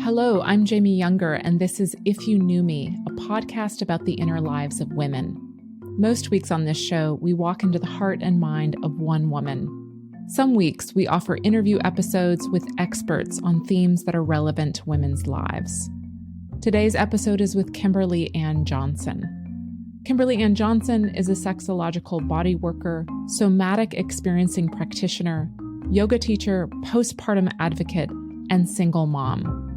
Hello, I'm Jamie Yuenger, and this is If You Knew Me, a podcast about the inner lives of women. Most weeks on this show, we walk into the heart and mind of one woman. Some weeks, we offer interview episodes with experts on themes that are relevant to women's lives. Today's episode is with Kimberly Ann Johnson. Kimberly Ann Johnson is a sexological body worker, somatic experiencing practitioner, yoga teacher, postpartum advocate, and single mom.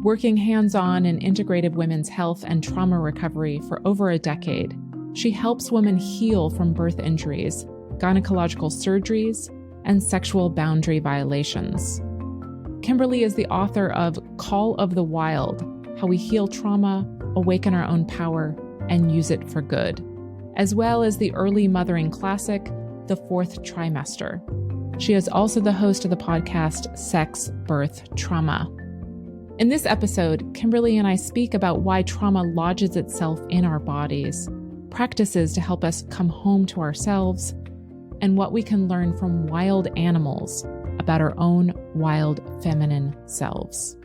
Working hands-on in integrative women's health and trauma recovery for over a decade, she helps women heal from birth injuries, gynecological surgeries, and sexual boundary violations. Kimberly is the author of Call of the Wild: How We Heal Trauma, Awaken Our Own Power, and Use It for Good, as well as the early mothering classic, The Fourth Trimester. She is also the host of the podcast Sex, Birth, Trauma. In this episode, Kimberly and I speak about why trauma lodges itself in our bodies, practices to help us come home to ourselves, and what we can learn from wild animals about our own wild feminine selves.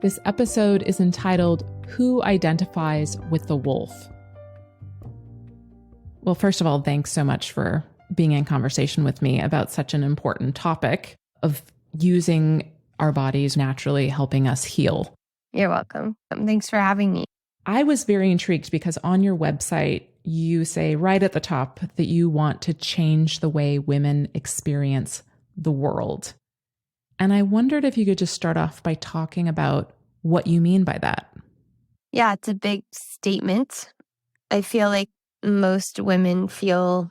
This episode is entitled, Who Identifies with the Wolf? Well, first of all, thanks so much for being in conversation with me about such an important topic of using our bodies naturally helping us heal. You're welcome. Thanks for having me. I was very intrigued because on your website, you say right at the top that you want to change the way women experience the world. And I wondered if you could just start off by talking about what you mean by that. Yeah, it's a big statement. I feel like most women feel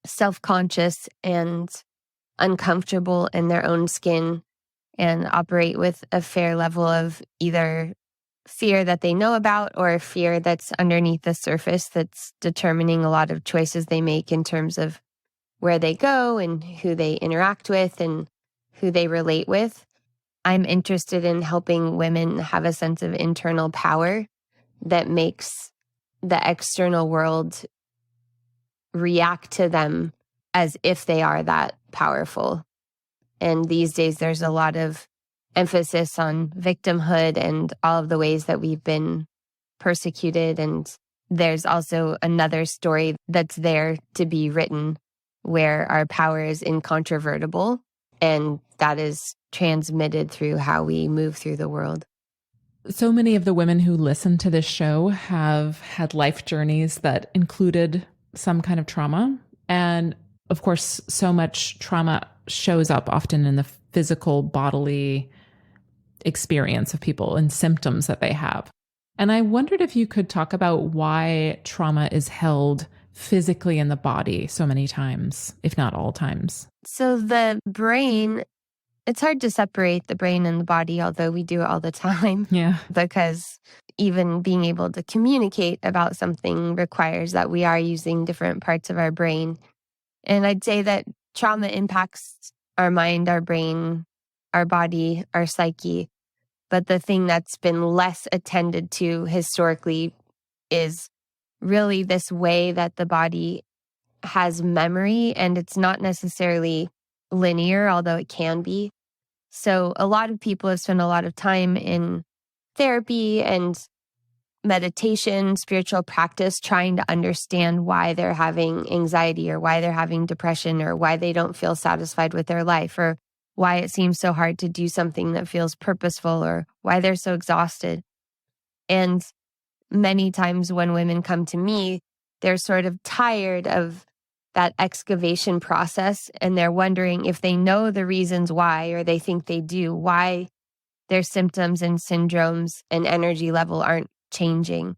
self-conscious and uncomfortable in their own skin and operate with a fair level of either fear that they know about or fear that's underneath the surface that's determining a lot of choices they make in terms of where they go and who they interact with and who they relate with. I'm interested in helping women have a sense of internal power that makes the external world react to them as if they are that powerful. And these days, there's a lot of emphasis on victimhood and all of the ways that we've been persecuted. And there's also another story that's there to be written where our power is incontrovertible, and that is transmitted through how we move through the world. So many of the women who listen to this show have had life journeys that included some kind of trauma. And of course, so much trauma shows up often in the physical bodily experience of people and symptoms that they have. And I wondered if you could talk about why trauma is held physically in the body so many times, if not all times. So the brain, it's hard to separate the brain and the body, although we do it all the time. Yeah. Because even being able to communicate about something requires that we are using different parts of our brain. And I'd say that trauma impacts our mind, our brain, our body, our psyche. But the thing that's been less attended to historically is really this way that the body has memory, and it's not necessarily linear, although it can be. So a lot of people have spent a lot of time in therapy and meditation, spiritual practice, trying to understand why they're having anxiety or why they're having depression or why they don't feel satisfied with their life or why it seems so hard to do something that feels purposeful or why they're so exhausted. And many times when women come to me, they're sort of tired of that excavation process and they're wondering if they know the reasons why, or they think they do, why their symptoms and syndromes and energy level aren't changing.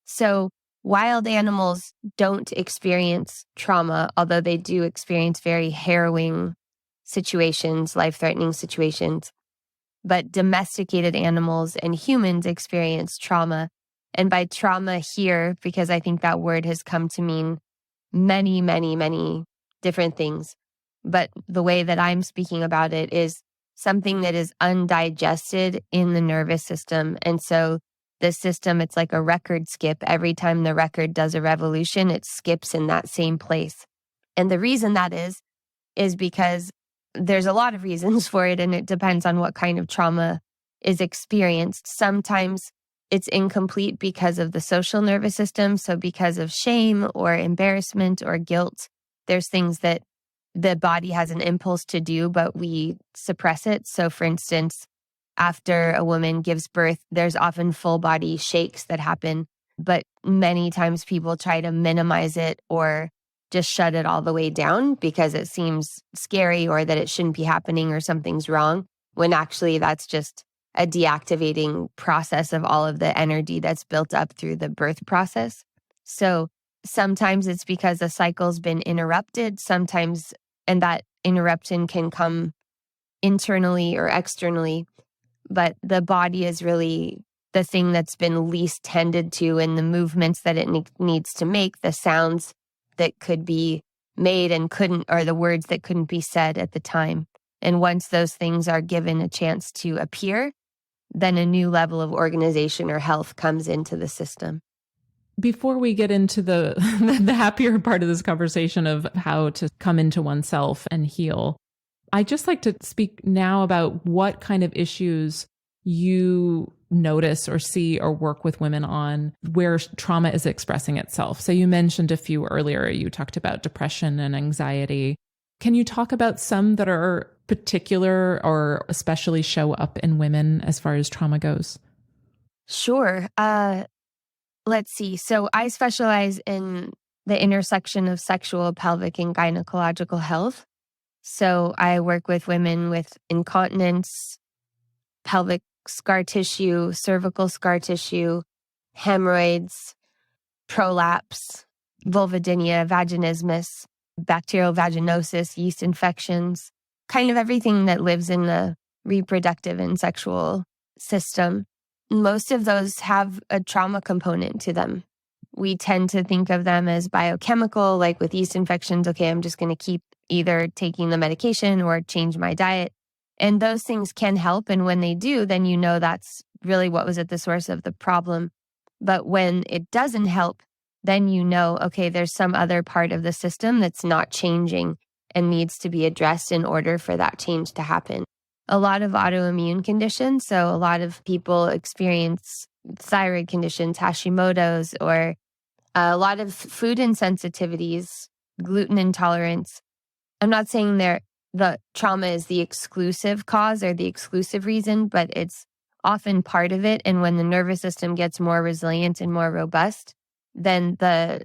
So wild animals don't experience trauma, although they do experience very harrowing situations, life-threatening situations. But domesticated animals and humans experience trauma. And by trauma here, because I think that word has come to mean many, many, many different things. But the way that I'm speaking about it is something that is undigested in the nervous system. And so the system, it's like a record skip. Every time the record does a revolution, it skips in that same place. And the reason that is because there's a lot of reasons for it, and it depends on what kind of trauma is experienced. Sometimes it's incomplete because of the social nervous system. So because of shame or embarrassment or guilt, there's things that the body has an impulse to do, but we suppress it. So for instance, after a woman gives birth, there's often full body shakes that happen, but many times people try to minimize it or just shut it all the way down because it seems scary or that it shouldn't be happening or something's wrong, when actually that's just a deactivating process of all of the energy that's built up through the birth process. So sometimes it's because a cycle's been interrupted, sometimes, and that interruption can come internally or externally, but the body is really the thing that's been least tended to, and the movements that it needs to make, the sounds that could be made and couldn't, or the words that couldn't be said at the time. And once those things are given a chance to appear, then a new level of organization or health comes into the system. Before we get into the happier part of this conversation of how to come into oneself and heal, I'd just like to speak now about what kind of issues you notice or see or work with women on where trauma is expressing itself. So you mentioned a few earlier. You talked about depression and anxiety. Can you talk about some that are particular or especially show up in women as far as trauma goes? Sure. Let's see. So I specialize in the intersection of sexual, pelvic, and gynecological health. So I work with women with incontinence, pelvic scar tissue, cervical scar tissue, hemorrhoids, prolapse, vulvodynia, vaginismus, bacterial vaginosis, yeast infections, kind of everything that lives in the reproductive and sexual system. Most of those have a trauma component to them. We tend to think of them as biochemical, like with yeast infections, okay, I'm just going to keep either taking the medication or change my diet. And those things can help. And when they do, then you know that's really what was at the source of the problem. But when it doesn't help, then you know, okay, there's some other part of the system that's not changing and needs to be addressed in order for that change to happen. A lot of autoimmune conditions, so a lot of people experience thyroid conditions, Hashimoto's, or a lot of food insensitivities, gluten intolerance. I'm not saying the trauma is the exclusive cause or the exclusive reason, but it's often part of it. And when the nervous system gets more resilient and more robust, then the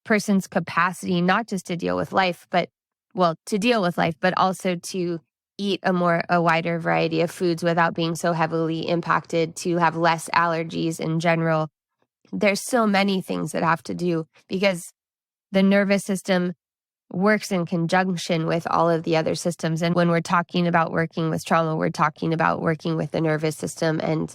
person's capacity not just to deal with life, but to deal with life, but also to eat a wider variety of foods without being so heavily impacted, to have less allergies in general. There's so many things that have to do because the nervous system works in conjunction with all of the other systems. And when we're talking about working with trauma, we're talking about working with the nervous system, and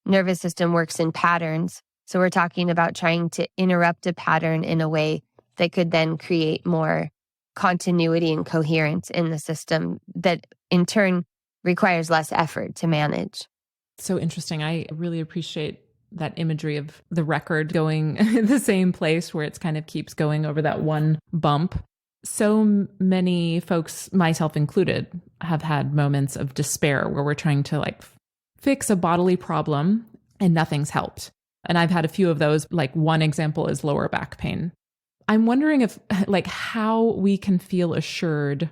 nervous system works in patterns. So we're talking about trying to interrupt a pattern in a way that could then create more continuity and coherence in the system that in turn requires less effort to manage. So interesting. I really appreciate that imagery of the record going the same place where it's kind of keeps going over that one bump. So many folks, myself included, have had moments of despair where we're trying to fix a bodily problem and nothing's helped. And I've had a few of those. Like one example is lower back pain. I'm wondering if how we can feel assured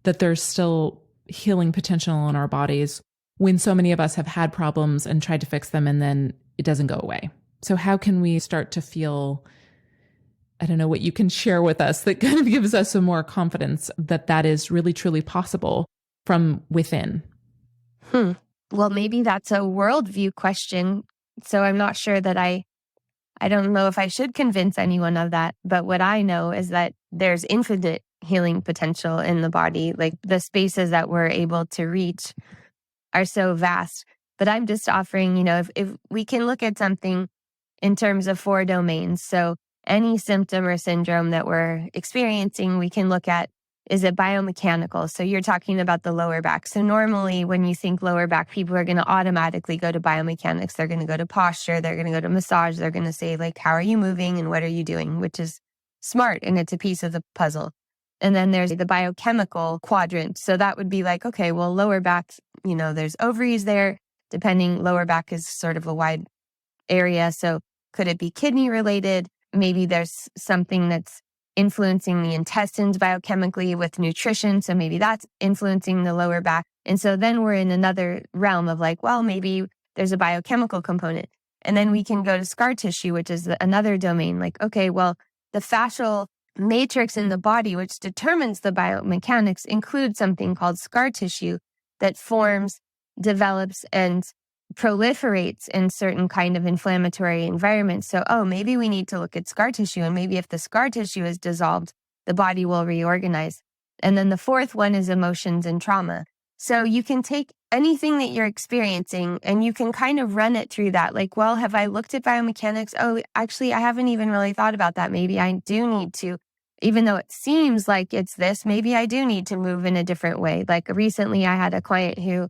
that there's still healing potential in our bodies when so many of us have had problems and tried to fix them and then it doesn't go away. So how can we start to feel, I don't know what you can share with us that kind of gives us some more confidence that that is really, truly possible from within? Well, maybe that's a worldview question. So I'm not sure that I don't know if I should convince anyone of that. But what I know is that there's infinite healing potential in the body. Like the spaces that we're able to reach are so vast. But I'm just offering, if we can look at something in terms of 4 domains. So any symptom or syndrome that we're experiencing, we can look at, is it biomechanical? So you're talking about the lower back. So normally when you think lower back, people are going to automatically go to biomechanics. They're going to go to posture. They're going to go to massage. They're going to say how are you moving and what are you doing? Which is smart. And it's a piece of the puzzle. And then there's the biochemical quadrant. So that would be okay, well, lower back, there's ovaries there. depending, lower back is sort of a wide area. So could it be kidney related? Maybe there's something that's influencing the intestines biochemically with nutrition. So maybe that's influencing the lower back. And so then we're in another realm of like, well, maybe there's a biochemical component. And then we can go to scar tissue, which is another domain. Like, okay, well, the fascial matrix in the body, which determines the biomechanics, includes something called scar tissue that forms, develops, and proliferates in certain kind of inflammatory environments. So, maybe we need to look at scar tissue, and maybe if the scar tissue is dissolved, the body will reorganize. And then the fourth one is emotions and trauma. So you can take anything that you're experiencing and you can kind of run it through that. Like, well, have I looked at biomechanics? Oh, actually, I haven't even really thought about that. Maybe I do need to, even though it seems like it's this, maybe I do need to move in a different way. Like recently I had a client who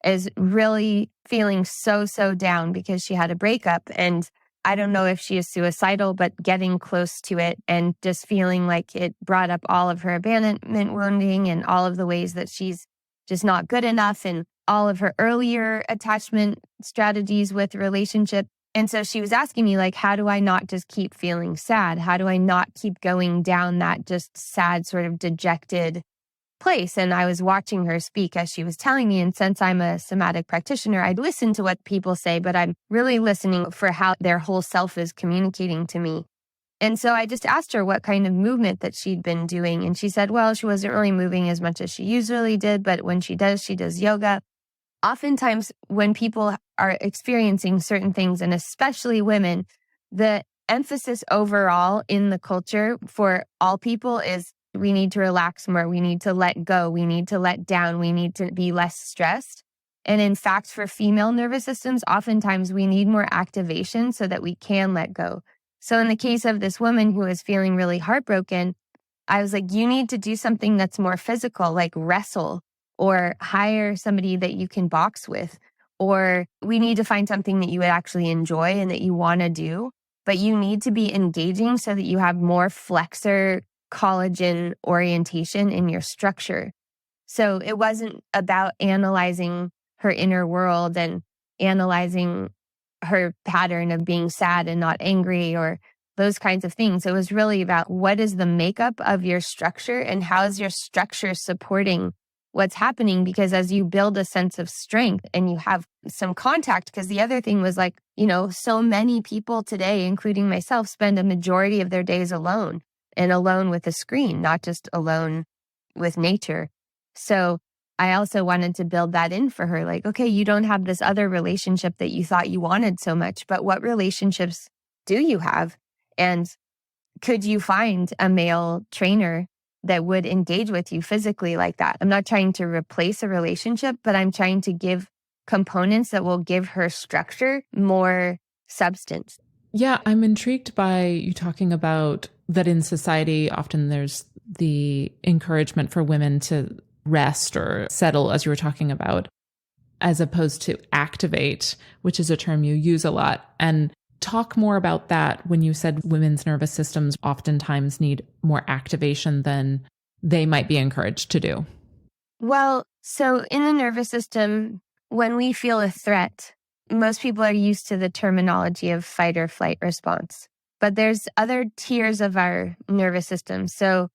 is really feeling so down because she had a breakup. And I don't know if she is suicidal, but getting close to it and just feeling like it brought up all of her abandonment wounding and all of the ways that she's just not good enough and all of her earlier attachment strategies with relationship. And so she was asking me, like, how do I not just keep feeling sad? How do I not keep going down that just sad, sort of dejected place? And I was watching her speak as she was telling me. And since I'm a somatic practitioner, I'd listen to what people say, but I'm really listening for how their whole self is communicating to me. And so I just asked her what kind of movement that she'd been doing. And she said, well, she wasn't really moving as much as she usually did, but when she does yoga. Oftentimes when people are experiencing certain things, and especially women, the emphasis overall in the culture for all people is we need to relax more. We need to let go. We need to let down. We need to be less stressed. And in fact, for female nervous systems, oftentimes we need more activation so that we can let go. So in the case of this woman who was feeling really heartbroken, I was like, you need to do something that's more physical, like wrestle, or hire somebody that you can box with, or we need to find something that you would actually enjoy and that you want to do, but you need to be engaging so that you have more flexor collagen orientation in your structure. So it wasn't about analyzing her inner world and analyzing her pattern of being sad and not angry or those kinds of things. It was really about what is the makeup of your structure and how is your structure supporting what's happening, because as you build a sense of strength and you have some contact, because the other thing was like, so many people today, including myself, spend a majority of their days alone and alone with a screen, not just alone with nature. So I also wanted to build that in for her. Like, okay, you don't have this other relationship that you thought you wanted so much, but what relationships do you have? And could you find a male trainer that would engage with you physically like that? I'm not trying to replace a relationship, but I'm trying to give components that will give her structure more substance. Yeah, I'm intrigued by you talking about that in society, often there's the encouragement for women to rest or settle, as you were talking about, as opposed to activate, which is a term you use a lot. And talk more about that when you said women's nervous systems oftentimes need more activation than they might be encouraged to do. Well, so in the nervous system, when we feel a threat, most people are used to the terminology of fight or flight response. But there's other tiers of our nervous system. So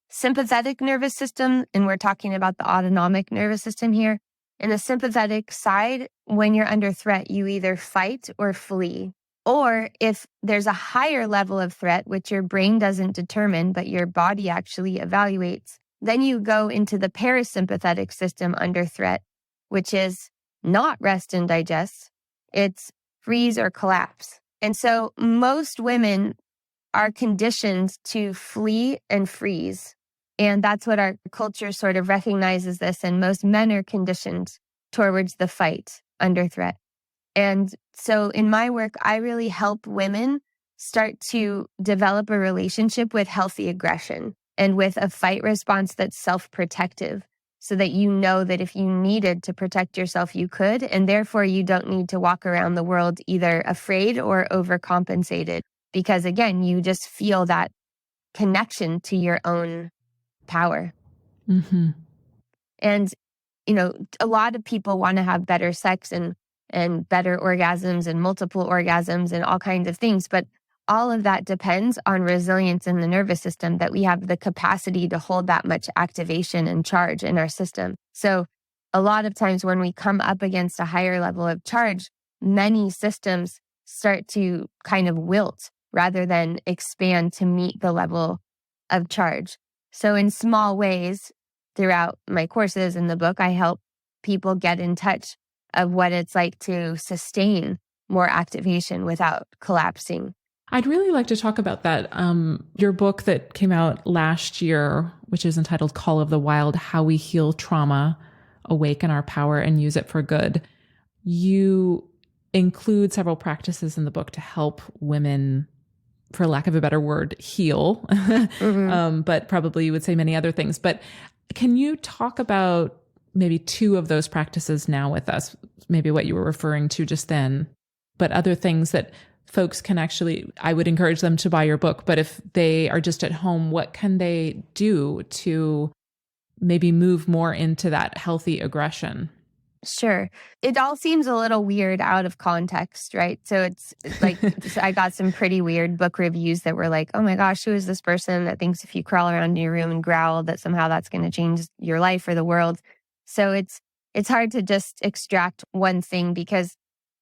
sympathetic nervous system, and we're talking about the autonomic nervous system here. In the sympathetic side, when you're under threat, you either fight or flee. Or if there's a higher level of threat, which your brain doesn't determine, but your body actually evaluates, then you go into the parasympathetic system under threat, which is not rest and digest. It's freeze or collapse. And so most women are conditioned to flee and freeze. And that's what our culture sort of recognizes this. And most men are conditioned towards the fight under threat. And so in my work, I really help women start to develop a relationship with healthy aggression and with a fight response that's self-protective, so that you know that if you needed to protect yourself, you could, and therefore you don't need to walk around the world either afraid or overcompensated, because again, you just feel that connection to your own power. Mm-hmm. And a lot of people want to have better sex and better orgasms and multiple orgasms and all kinds of things. But all of that depends on resilience in the nervous system, that we have the capacity to hold that much activation and charge in our system. So a lot of times when we come up against a higher level of charge, many systems start to kind of wilt rather than expand to meet the level of charge. So in small ways, throughout my courses in the book, I help people get in touch of what it's like to sustain more activation without collapsing. I'd really like to talk about that. Your book that came out last year, which is entitled Call of the Wild, How We Heal Trauma, Awaken Our Power, and Use It for Good. You include several practices in the book to help women, for lack of a better word, heal, but probably you would say many other things. But can you talk about maybe two of those practices now with us, maybe what you were referring to just then, but other things that folks can actually, I would encourage them to buy your book, but if they are just at home, what can they do to maybe move more into that healthy aggression? Sure. It all seems a little weird out of context, right? So it's like, I got some pretty weird book reviews that were like, oh my gosh, who is this person that thinks if you crawl around in your room and growl that somehow that's going to change your life or the world? So it's hard to just extract one thing, because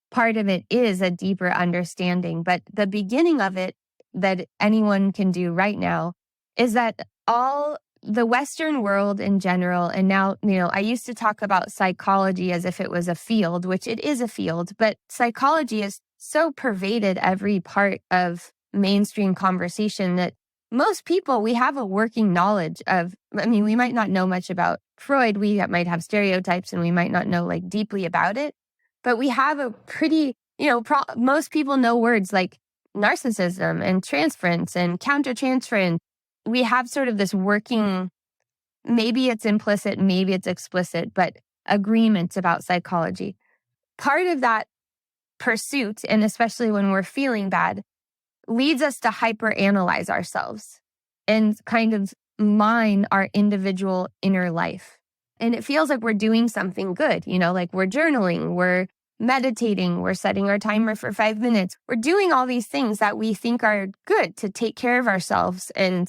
part of it is a deeper understanding. But the beginning of it that anyone can do right now is that all the Western world in general, and now, I used to talk about psychology as if it was a field, which it is a field, but psychology is so pervaded every part of mainstream conversation that most people, we have a working knowledge of, we might not know much about Freud, we might have stereotypes, and we might not know like deeply about it, but we have a pretty, most people know words like narcissism and transference and countertransference. We have sort of this working, maybe it's implicit, maybe it's explicit, but agreements about psychology. Part of that pursuit, and especially when we're feeling bad, leads us to hyperanalyze ourselves and kind of mine our individual inner life. And it feels like we're doing something good, like we're journaling, we're meditating, we're setting our timer for 5 minutes. We're doing all these things that we think are good to take care of ourselves and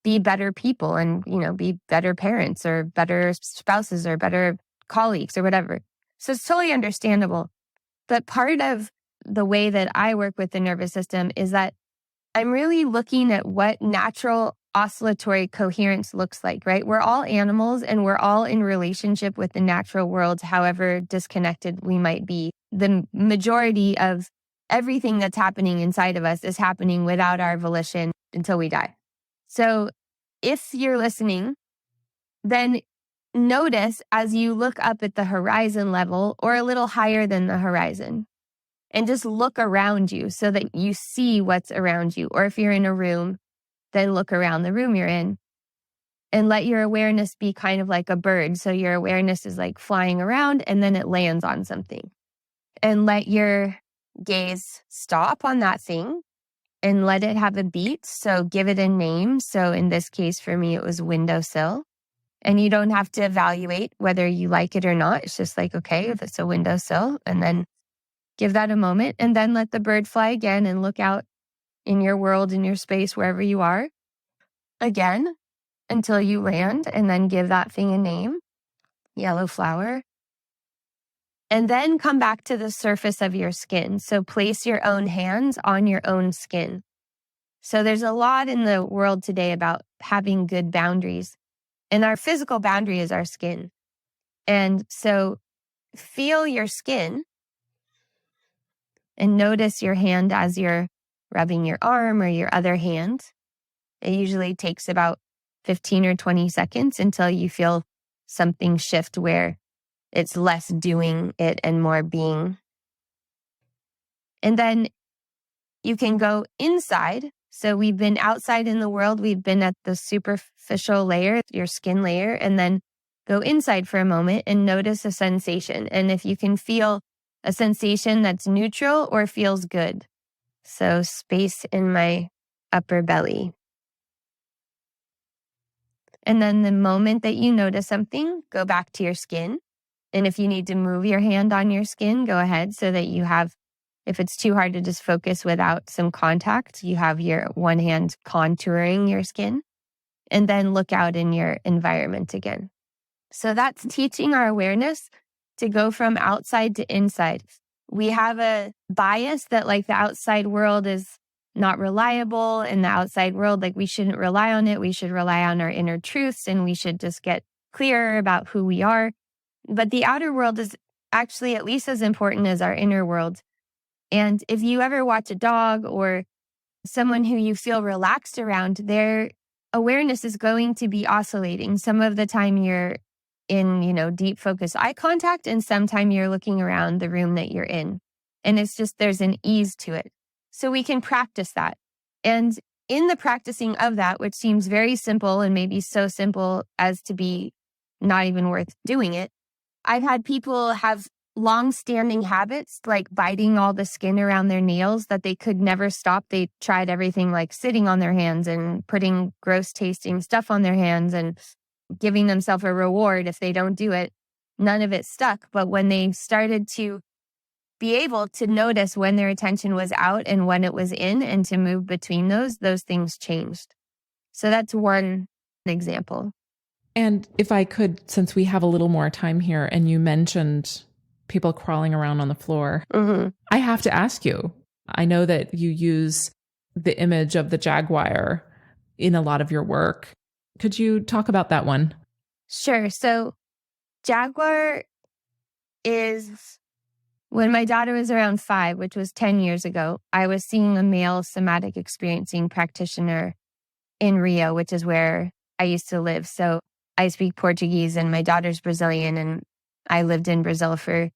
be better people and, be better parents or better spouses or better colleagues or whatever. So it's totally understandable. But part of the way that I work with the nervous system is that I'm really looking at what natural oscillatory coherence looks like, right? We're all animals and we're all in relationship with the natural world, however disconnected we might be. The majority of everything that's happening inside of us is happening without our volition until we die. So if you're listening, then notice as you look up at the horizon level or a little higher than the horizon, and just look around you so that you see what's around you. Or if you're in a room, then look around the room you're in and let your awareness be kind of like a bird. So your awareness is like flying around and then it lands on something. And let your gaze stop on that thing and let it have a beat. So give it a name. So in this case, for me, it was windowsill. And you don't have to evaluate whether you like it or not. It's just like, okay, if it's a windowsill, and then give that a moment and then let the bird fly again and look out in your world, in your space, wherever you are, again, until you land, and then give that thing a name, yellow flower. And then come back to the surface of your skin. So place your own hands on your own skin. So there's a lot in the world today about having good boundaries. And our physical boundary is our skin. And so feel your skin and notice your hand as you're rubbing your arm or your other hand. It usually takes about 15 or 20 seconds until you feel something shift where it's less doing it and more being. And then you can go inside. So we've been outside in the world. We've been at the superficial layer, your skin layer, and then go inside for a moment and notice a sensation. And if you can feel a sensation that's neutral or feels good. So space in my upper belly. And then the moment that you notice something, go back to your skin And if you need to move your hand on your skin, go ahead so that you have, if it's too hard to just focus without some contact, you have your one hand contouring your skin. And then look out in your environment again. So that's teaching our awareness to go from outside to inside. We have a bias that like the outside world is not reliable, and the outside world, like we shouldn't rely on it. We should rely on our inner truths, and we should just get clearer about who we are. But the outer world is actually at least as important as our inner world. And if you ever watch a dog or someone who you feel relaxed around, their awareness is going to be oscillating. Some of the time you're in, deep focus eye contact, and sometime you're looking around the room that you're in. And it's just, there's an ease to it. So we can practice that. And in the practicing of that, which seems very simple and maybe so simple as to be not even worth doing it, I've had people have long-standing habits like biting all the skin around their nails that they could never stop. They tried everything like sitting on their hands and putting gross tasting stuff on their hands and giving themselves a reward if they don't do it. None of it stuck. But when they started to be able to notice when their attention was out and when it was in, and to move between those things changed. So that's one example. And if I could, since we have a little more time here, and you mentioned people crawling around on the floor, I have to ask you, I know that you use the image of the jaguar in a lot of your work. Could you talk about that one? Sure. So jaguar is, when my daughter was around 5, which was 10 years ago, I was seeing a male somatic experiencing practitioner in Rio, which is where I used to live. So I speak Portuguese and my daughter's Brazilian, and I lived in Brazil for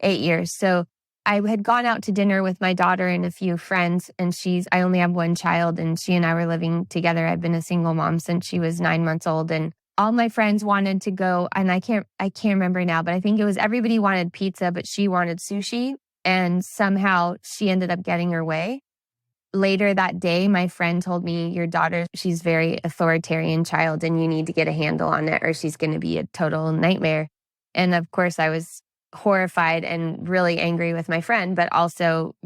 8 years. So I had gone out to dinner with my daughter and a few friends, and I only have one child, and she and I were living together. I've been a single mom since she was 9 months old, and all my friends wanted to go, and I can't remember now, but I think it was everybody wanted pizza, but she wanted sushi, and somehow she ended up getting her way. Later that day, my friend told me, your daughter, she's very authoritarian child, and you need to get a handle on it or she's going to be a total nightmare. And of course, I was horrified and really angry with my friend, but also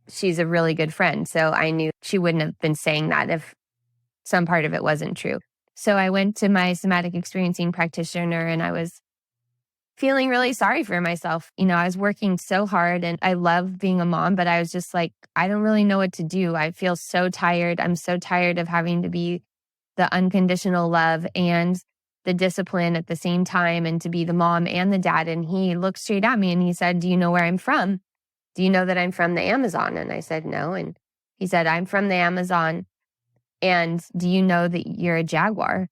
she's a really good friend. So I knew she wouldn't have been saying that if some part of it wasn't true. So I went to my somatic experiencing practitioner, and I was feeling really sorry for myself. I was working so hard, and I love being a mom, but I was just like, I don't really know what to do. I feel so tired. I'm so tired of having to be the unconditional love and the discipline at the same time, and to be the mom and the dad. And he looked straight at me and he said, do you know where I'm from? Do you know that I'm from the Amazon? And I said, no. And he said, I'm from the Amazon. And do you know that you're a jaguar?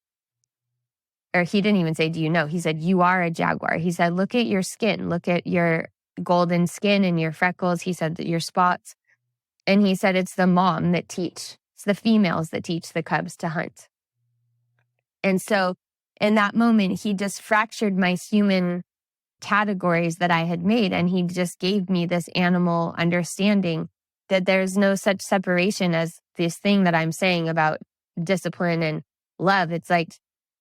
Or he didn't even say, do you know? He said, you are a jaguar. He said, look at your skin. Look at your golden skin and your freckles. He said that your spots. And he said, it's the mom that teach. It's the females that teach the cubs to hunt. And so in that moment, he just fractured my human categories that I had made. And he just gave me this animal understanding that there's no such separation as this thing that I'm saying about discipline and love. It's like,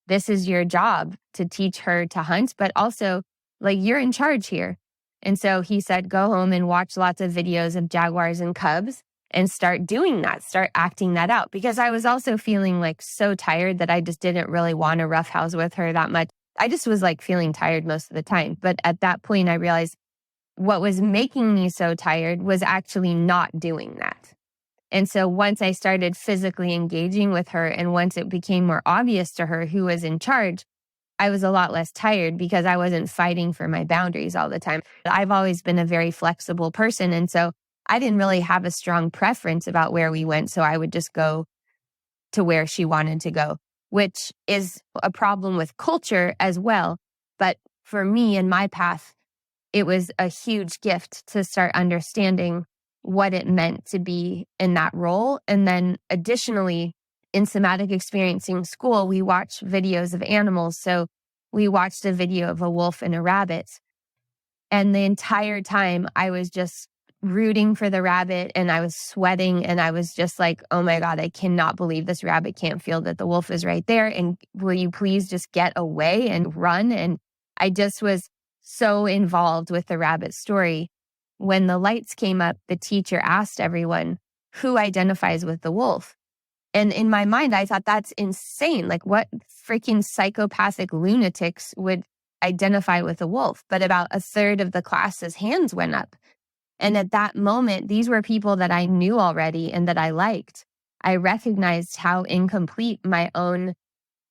this is your job to teach her to hunt, but also like you're in charge here. And so he said, go home and watch lots of videos of jaguars and cubs and start doing that, start acting that out. Because I was also feeling like so tired that I just didn't really want to roughhouse with her that much. I just was like feeling tired most of the time. But at that point, I realized what was making me so tired was actually not doing that. And so once I started physically engaging with her, and once it became more obvious to her who was in charge, I was a lot less tired because I wasn't fighting for my boundaries all the time. I've always been a very flexible person. And so I didn't really have a strong preference about where we went. So I would just go to where she wanted to go, which is a problem with culture as well. But for me and my path, it was a huge gift to start understanding what it meant to be in that role. And then additionally, in somatic experiencing school, we watch videos of animals. So we watched a video of a wolf and a rabbit. And the entire time I was just rooting for the rabbit, and I was sweating, and I was just like, oh my God, I cannot believe this rabbit can't feel that the wolf is right there. And will you please just get away and run? And I just was so involved with the rabbit story. When the lights came up, the teacher asked everyone, who identifies with the wolf? And in my mind, I thought that's insane. Like, what freaking psychopathic lunatics would identify with a wolf? But about a third of the class's hands went up. And at that moment, these were people that I knew already and that I liked. I recognized how incomplete my own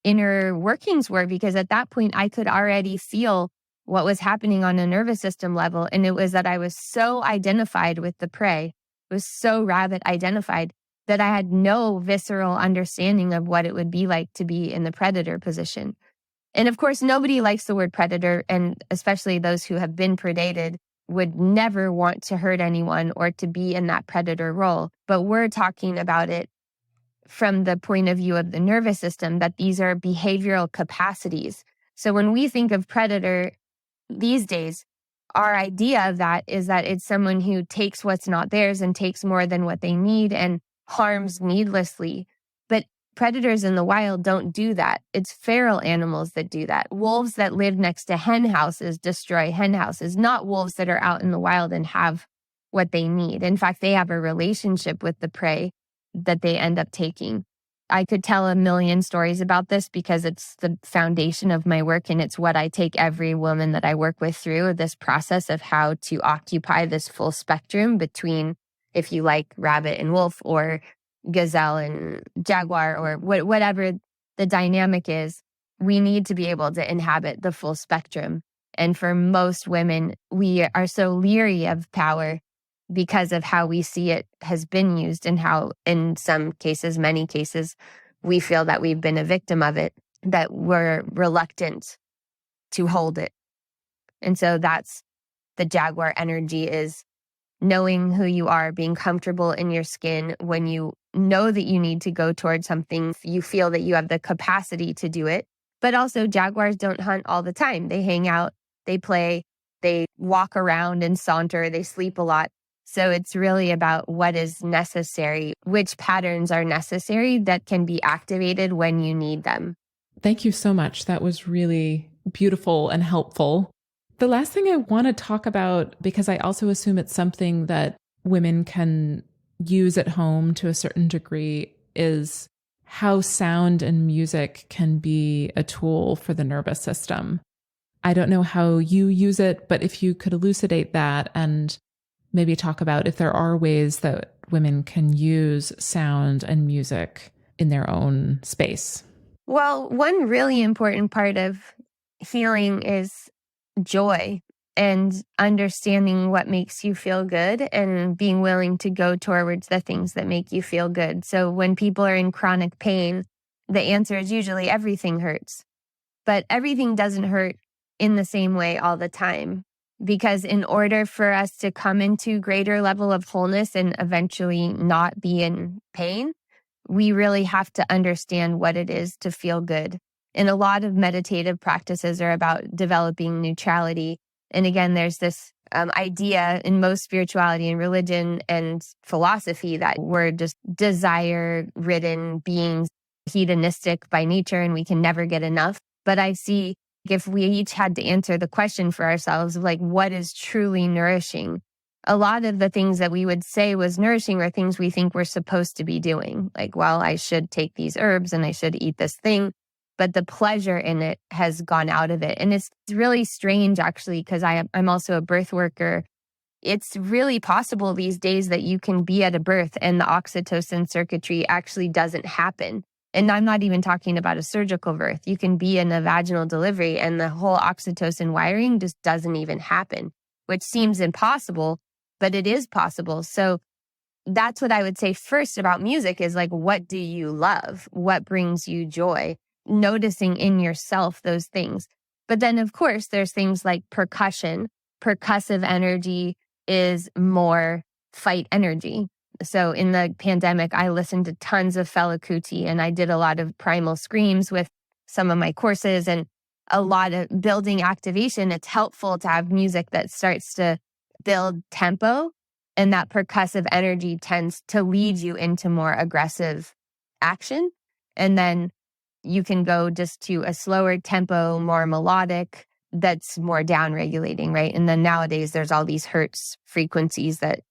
inner workings were, because at that point, I could already feel what was happening on a nervous system level. And it was that I was so identified with the prey, was so rabbit identified, that I had no visceral understanding of what it would be like to be in the predator position. And of course, nobody likes the word predator, and especially those who have been predated would never want to hurt anyone or to be in that predator role. But we're talking about it from the point of view of the nervous system, that these are behavioral capacities. So when we think of predator these days, our idea of that is that it's someone who takes what's not theirs and takes more than what they need and harms needlessly. But predators in the wild don't do that. It's feral animals that do that. Wolves that live next to hen houses destroy hen houses, not wolves that are out in the wild and have what they need. In fact, they have a relationship with the prey that they end up taking. I could tell a million stories about this because it's the foundation of my work, and it's what I take every woman that I work with through, this process of how to occupy this full spectrum between, if you like, rabbit and wolf, or gazelle and jaguar, or whatever the dynamic is. We need to be able to inhabit the full spectrum. And for most women, we are so leery of power because of how we see it has been used, and how in some cases, many cases, we feel that we've been a victim of it, that we're reluctant to hold it. And so that's the jaguar energy, is knowing who you are, being comfortable in your skin. When you know that you need to go towards something, you feel that you have the capacity to do it. But also, jaguars don't hunt all the time. They hang out, they play, they walk around and saunter, they sleep a lot. So it's really about what is necessary, which patterns are necessary that can be activated when you need them. Thank you so much. That was really beautiful and helpful. The last thing I want to talk about, because I also assume it's something that women can use at home to a certain degree, is how sound and music can be a tool for the nervous system. I don't know how you use it, but if you could elucidate that and maybe talk about if there are ways that women can use sound and music in their own space. Well, one really important part of healing is joy and understanding what makes you feel good and being willing to go towards the things that make you feel good. So when people are in chronic pain, the answer is usually everything hurts. But everything doesn't hurt in the same way all the time. Because in order for us to come into greater level of wholeness and eventually not be in pain, we really have to understand what it is to feel good. And a lot of meditative practices are about developing neutrality. And again, there's this idea in most spirituality and religion and philosophy that we're just desire-ridden beings, hedonistic by nature, and we can never get enough. But I see, if we each had to answer the question for ourselves, like, what is truly nourishing? A lot of the things that we would say was nourishing are things we think we're supposed to be doing. Like, well, I should take these herbs and I should eat this thing. But the pleasure in it has gone out of it. And it's really strange, actually, because I'm also a birth worker. It's really possible these days that you can be at a birth and the oxytocin circuitry actually doesn't happen. And I'm not even talking about a surgical birth. You can be in a vaginal delivery and the whole oxytocin wiring just doesn't even happen, which seems impossible, but it is possible. So that's what I would say first about music is, like, what do you love? What brings you joy? Noticing in yourself those things. But then, of course, there's things like percussion. Percussive energy is more fight energy. So in the pandemic, I listened to tons of Fela Kuti, and I did a lot of primal screams with some of my courses and a lot of building activation. It's helpful to have music that starts to build tempo, and that percussive energy tends to lead you into more aggressive action. And then you can go just to a slower tempo, more melodic, that's more down regulating, right? And then nowadays there's all these Hertz frequencies that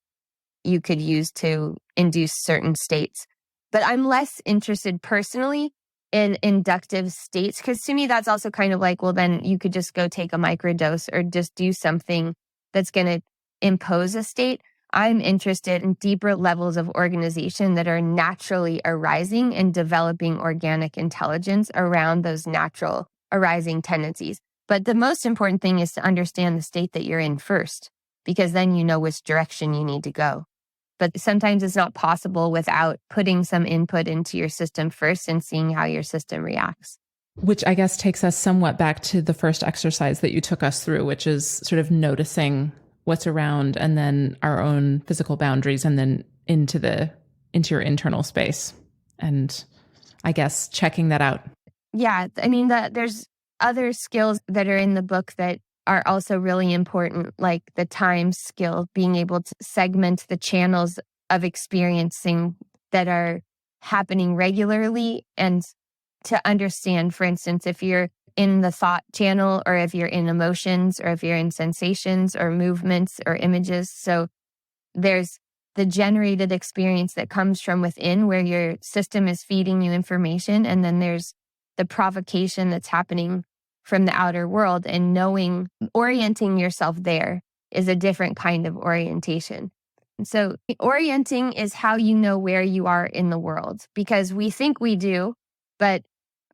you could use to induce certain states. But I'm less interested personally in inductive states, because to me, that's also kind of like, well, then you could just go take a microdose or just do something that's going to impose a state. I'm interested in deeper levels of organization that are naturally arising and developing organic intelligence around those natural arising tendencies. But the most important thing is to understand the state that you're in first, because then you know which direction you need to go. But sometimes it's not possible without putting some input into your system first and seeing how your system reacts. Which I guess takes us somewhat back to the first exercise that you took us through, which is sort of noticing what's around and then our own physical boundaries and then into your internal space. And I guess checking that out. Yeah. I mean, there's other skills that are in the book that are also really important, like the time skill, being able to segment the channels of experiencing that are happening regularly, and to understand, for instance, if you're in the thought channel or if you're in emotions or if you're in sensations or movements or images. So there's the generated experience that comes from within where your system is feeding you information. And then there's the provocation that's happening from the outer world, and orienting yourself there is a different kind of orientation. And so orienting is how you know where you are in the world, because we think we do, but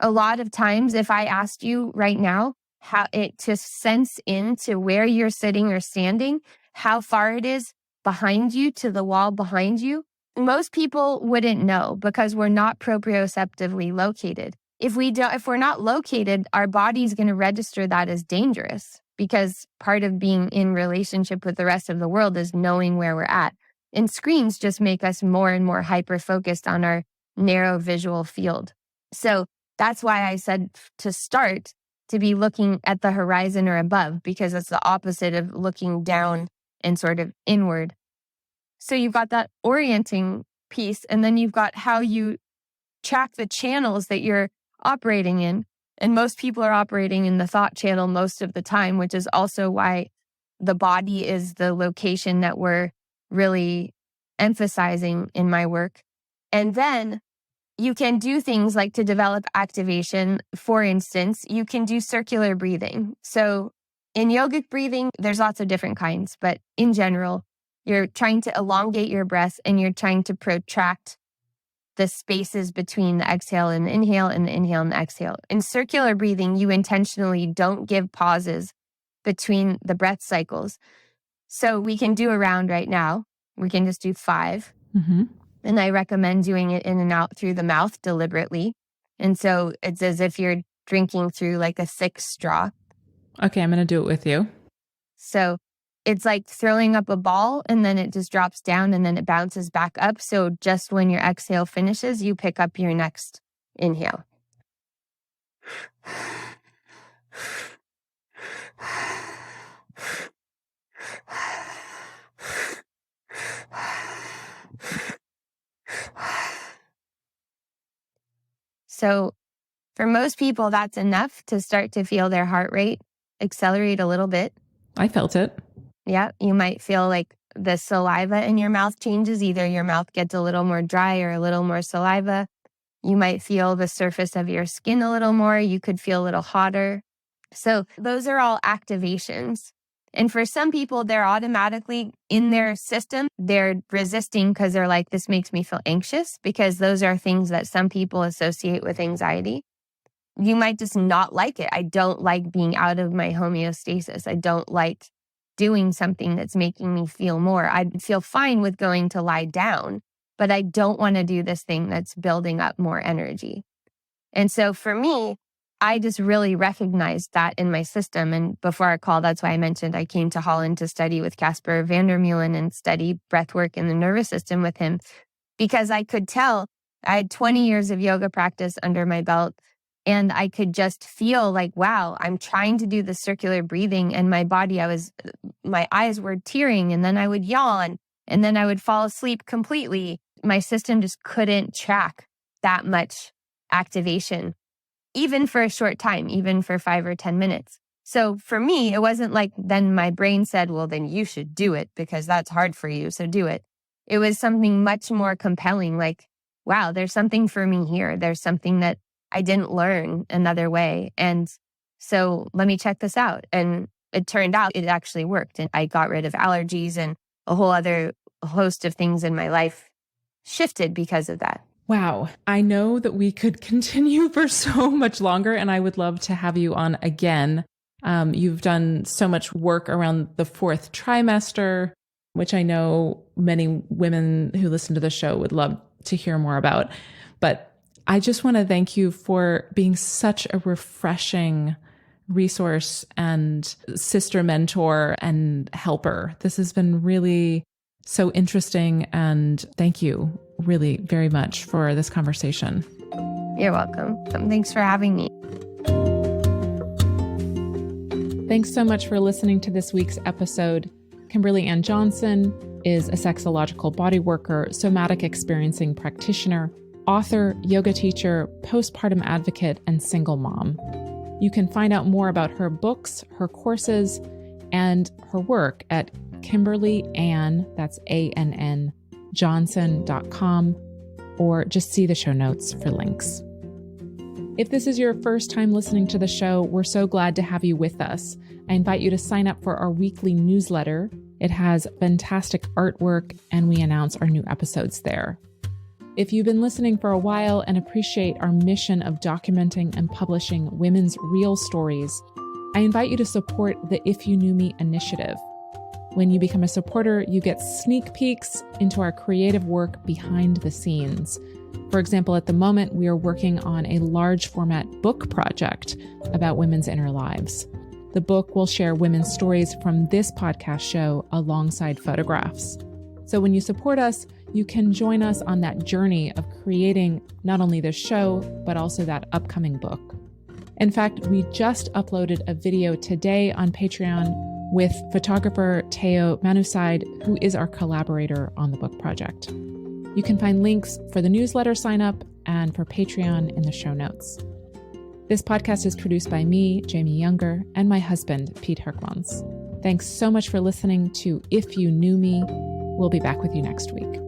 a lot of times if I asked you right now to sense into where you're sitting or standing, how far it is behind you to the wall behind you, most people wouldn't know because we're not proprioceptively located. If we're not located, our body's going to register that as dangerous, because part of being in relationship with the rest of the world is knowing where we're at. And screens just make us more and more hyper-focused on our narrow visual field. So that's why I said to start to be looking at the horizon or above, because it's the opposite of looking down and sort of inward. So you've got that orienting piece, and then you've got how you track the channels that you're operating in. And most people are operating in the thought channel most of the time, which is also why the body is the location that we're really emphasizing in my work. And then you can do things like to develop activation. For instance, you can do circular breathing. So in yogic breathing, there's lots of different kinds, but in general, you're trying to elongate your breath and you're trying to protract the spaces between the exhale and the inhale and the inhale and the exhale. In circular breathing, you intentionally don't give pauses between the breath cycles. So we can do a round right now. We can just do 5. Mm-hmm. And I recommend doing it in and out through the mouth deliberately. And so it's as if you're drinking through like a thick straw. Okay, I'm going to do it with you. So it's like throwing up a ball and then it just drops down and then it bounces back up. So just when your exhale finishes, you pick up your next inhale. So for most people, that's enough to start to feel their heart rate accelerate a little bit. I felt it. Yeah, you might feel like the saliva in your mouth changes. Either your mouth gets a little more dry or a little more saliva. You might feel the surface of your skin a little more. You could feel a little hotter. So those are all activations. And for some people, they're automatically in their system. They're resisting because they're like, this makes me feel anxious, because those are things that some people associate with anxiety. You might just not like it. I don't like being out of my homeostasis. I don't like doing something that's making me feel more. I'd feel fine with going to lie down, but I don't want to do this thing that's building up more energy. And so for me, I just really recognized that in my system. And before our call, that's why I mentioned I came to Holland to study with Casper van der Meulen and study breathwork in the nervous system with him, because I could tell I had 20 years of yoga practice under my belt. And I could just feel like, wow, I'm trying to do the circular breathing, and my eyes were tearing, and then I would yawn, and then I would fall asleep completely. My system just couldn't track that much activation, even for a short time, even for 5 or 10 minutes. So for me, it wasn't like then my brain said, well, then you should do it because that's hard for you. So do it. It was something much more compelling. Like, wow, there's something for me here. There's something that I didn't learn another way. And so let me check this out. And it turned out it actually worked. And I got rid of allergies, and a whole other host of things in my life shifted because of that. Wow. I know that we could continue for so much longer, and I would love to have you on again. You've done so much work around the fourth trimester, which I know many women who listen to the show would love to hear more about. But I just want to thank you for being such a refreshing resource and sister mentor and helper. This has been really so interesting. And thank you really very much for this conversation. You're welcome. Thanks for having me. Thanks so much for listening to this week's episode. Kimberly Ann Johnson is a sexological body worker, somatic experiencing practitioner, author, yoga teacher, postpartum advocate, and single mom. You can find out more about her books, her courses, and her work at Kimberly Ann, that's ANN, Johnson.com, or just see the show notes for links. If this is your first time listening to the show, we're so glad to have you with us. I invite you to sign up for our weekly newsletter. It has fantastic artwork, and we announce our new episodes there. If you've been listening for a while and appreciate our mission of documenting and publishing women's real stories, I invite you to support the If You Knew Me initiative. When you become a supporter, you get sneak peeks into our creative work behind the scenes. For example, at the moment, we are working on a large format book project about women's inner lives. The book will share women's stories from this podcast show alongside photographs. So when you support us, you can join us on that journey of creating not only this show, but also that upcoming book. In fact, we just uploaded a video today on Patreon with photographer Teo Manuside, who is our collaborator on the book project. You can find links for the newsletter sign up and for Patreon in the show notes. This podcast is produced by me, Jamie Yuenger, and my husband, Piet Hurkmans. Thanks so much for listening to If You Knew Me. We'll be back with you next week.